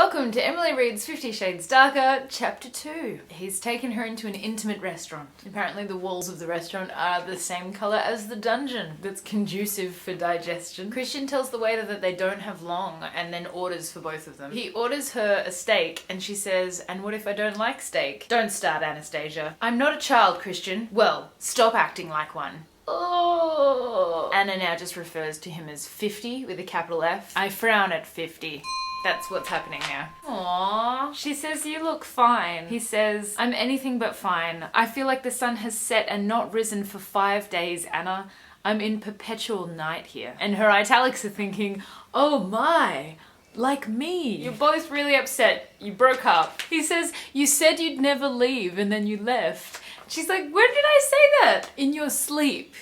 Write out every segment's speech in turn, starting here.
Welcome to Emily Reed's 50 Shades Darker, Chapter 2. He's taken her into an intimate restaurant. Apparently the walls of the restaurant are the same colour as the dungeon. That's conducive for digestion. Christian tells the waiter that they don't have long and then orders for both of them. He orders her a steak and she says, "And what if I don't like steak?" "Don't start, Anastasia. I'm not a child, Christian." "Well, stop acting like one." Oh. Anna now just refers to him as 50 with a capital F. I frown at 50. That's what's happening now. Aww. She says, "You look fine." He says, "I'm anything but fine. I feel like the sun has set and not risen for 5 days, Anna. I'm in perpetual night here." And her italics are thinking, oh my, like me. You're both really upset. You broke up. He says, "You said you'd never leave and then you left." She's like, "When did I say that?" "In your sleep."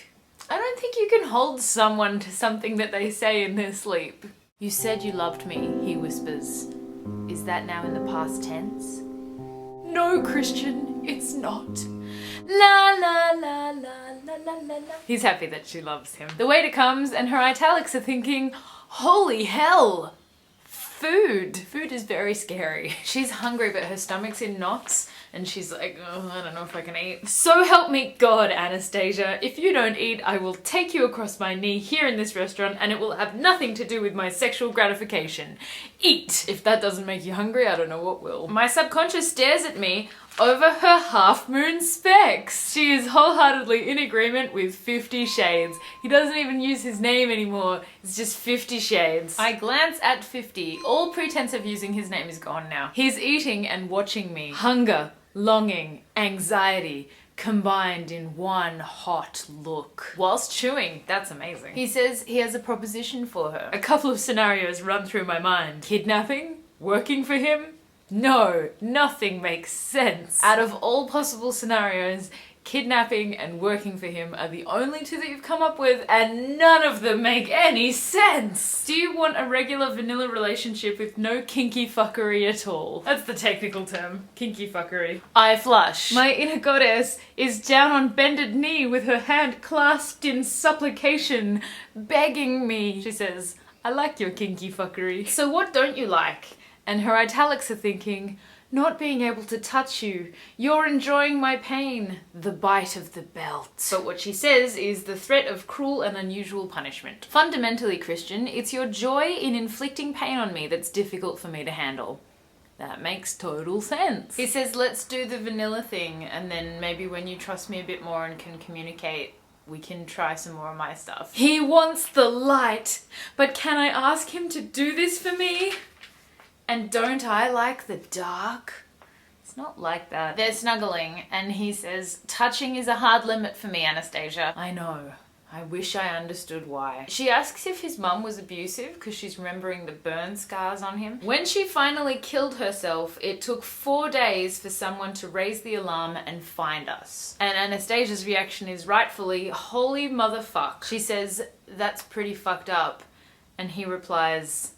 I don't think you can hold someone to something that they say in their sleep. "You said you loved me," he whispers. "Is that now in the past tense?" "No, Christian, it's not." La la la la la la la la. He's happy that she loves him. The waiter comes and her italics are thinking, holy hell! Food. Food is very scary. She's hungry but her stomach's in knots and she's like, oh, I don't know if I can eat. "So help me God, Anastasia. If you don't eat, I will take you across my knee here in this restaurant and it will have nothing to do with my sexual gratification. Eat. If that doesn't make you hungry, I don't know what will." My subconscious stares at me over her half-moon specs. She is wholeheartedly in agreement with 50 Shades. He doesn't even use his name anymore. It's just 50 Shades. I glance at 50. All pretense of using his name is gone now. He's eating and watching me. Hunger, longing, anxiety, combined in one hot look. Whilst chewing. That's amazing. He says he has a proposition for her. A couple of scenarios run through my mind. Kidnapping? Working for him? No, nothing makes sense. Out of all possible scenarios, kidnapping and working for him are the only two that you've come up with, and none of them make any sense. Do you want a regular vanilla relationship with no kinky fuckery at all? That's the technical term, kinky fuckery. I flush. My inner goddess is down on bended knee with her hand clasped in supplication, begging me. She says, "I like your kinky fuckery." "So what don't you like?" And her italics are thinking, "Not being able to touch you. You're enjoying my pain. The bite of the belt." But what she says is the threat of cruel and unusual punishment. "Fundamentally, Christian, it's your joy in inflicting pain on me that's difficult for me to handle." That makes total sense. He says, "Let's do the vanilla thing, and then maybe when you trust me a bit more and can communicate, we can try some more of my stuff." He wants the light, but can I ask him to do this for me? And don't I like the dark? It's not like that. They're snuggling and he says, "Touching is a hard limit for me, Anastasia." I know. I wish I understood why. She asks if his mum was abusive because she's remembering the burn scars on him. When she finally killed herself, it took 4 days for someone to raise the alarm and find us. And Anastasia's reaction is rightfully, holy motherfuck. She says, "That's pretty fucked up." And he replies,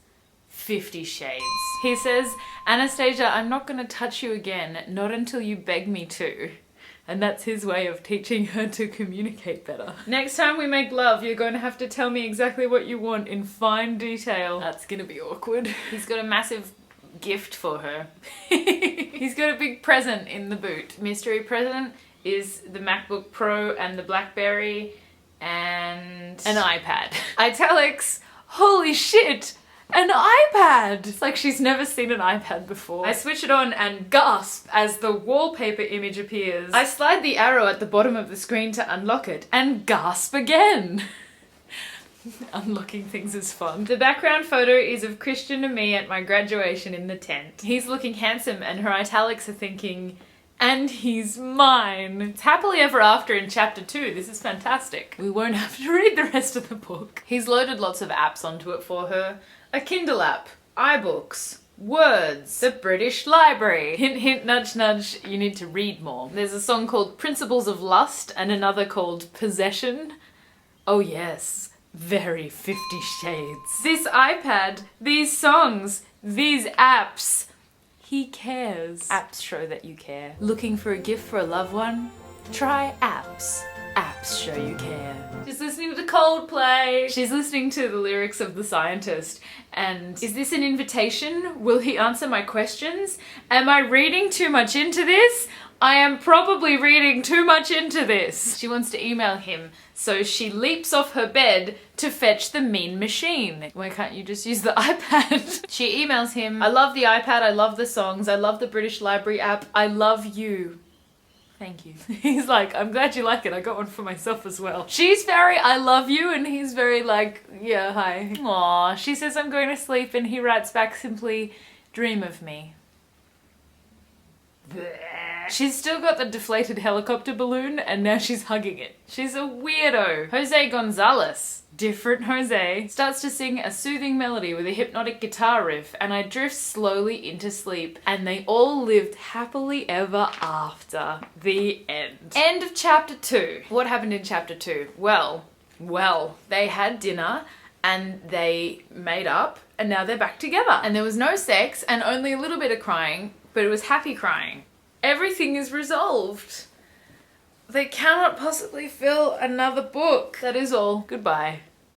50 Shades. He says, "Anastasia, I'm not gonna touch you again, not until you beg me to." And that's his way of teaching her to communicate better. "Next time we make love, you're going to have to tell me exactly what you want in fine detail." That's gonna be awkward. He's got a massive gift for her. He's got a big present in the boot. Mystery present is the MacBook Pro and the BlackBerry and an iPad. Italics, holy shit! An iPad! It's like she's never seen an iPad before. I switch it on and gasp as the wallpaper image appears. I slide the arrow at the bottom of the screen to unlock it and gasp again. Unlocking things is fun. The background photo is of Christian and me at my graduation in the tent. He's looking handsome and her italics are thinking, "And he's mine." It's happily ever after in chapter 2. This is fantastic. We won't have to read the rest of the book. He's loaded lots of apps onto it for her. A Kindle app, iBooks, Words, the British Library. Hint, hint, nudge, nudge, you need to read more. There's a song called Principles of Lust and another called Possession. Oh yes, very 50 Shades. This iPad, these songs, these apps. He cares. Apps show that you care. Looking for a gift for a loved one? Try apps. apps show you care. She's listening to Coldplay. She's listening to the lyrics of The Scientist. And is this an invitation? Will he answer my questions? Am I reading too much into this? I am probably reading too much into this. She wants to email him, so she leaps off her bed to fetch the mean machine. Why can't you just use the iPad? She emails him, I love the iPad, I love the songs, I love the British Library app, I love you. Thank you. He's like, I'm glad you like it, I got one for myself as well. She's very, I love you, and he's very like, yeah, hi. Aww, she says I'm going to sleep, and he writes back simply, dream of me. She's still got the deflated helicopter balloon and now she's hugging it. She's a weirdo. Jose Gonzalez, different Jose, starts to sing a soothing melody with a hypnotic guitar riff, and I drift slowly into sleep, and they all lived happily ever after. The end. End of chapter 2. What happened in chapter 2? Well, they had dinner and they made up and now they're back together. And there was no sex and only a little bit of crying, but it was happy crying. Everything is resolved. They cannot possibly fill another book. That is all. Goodbye.